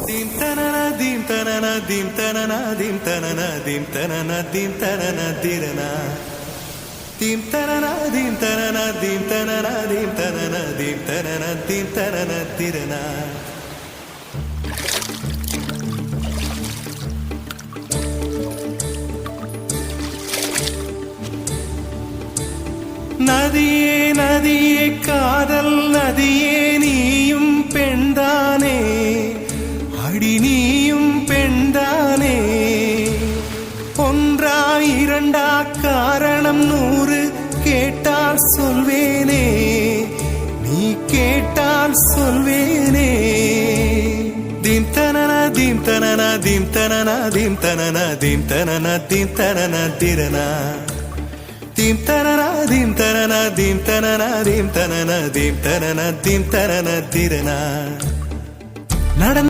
Dim tanana dim tanana dim tanana dim tanana dim tanana dim tanana dirana. Dim tanana dim tanana dim tanana dim tanana dim tanana dim tanana dirana. நதியே நதியே காதல் நதியே நீயும் பெண்தானே அடி நீயும் பெண்தானே ஒன்றா இரண்டா காரணம் 100 கேட்டால் சொல்வேனே நீ கேட்டால் சொல்வேனே தீம் தனனா தீம் தனனா தீம் தனனா தீம் தனனா தீம் தனனா தீம் தனனா திரனா Dim tanana dim tanana dim tanana dim tanana dim tanana dim tanana dirana.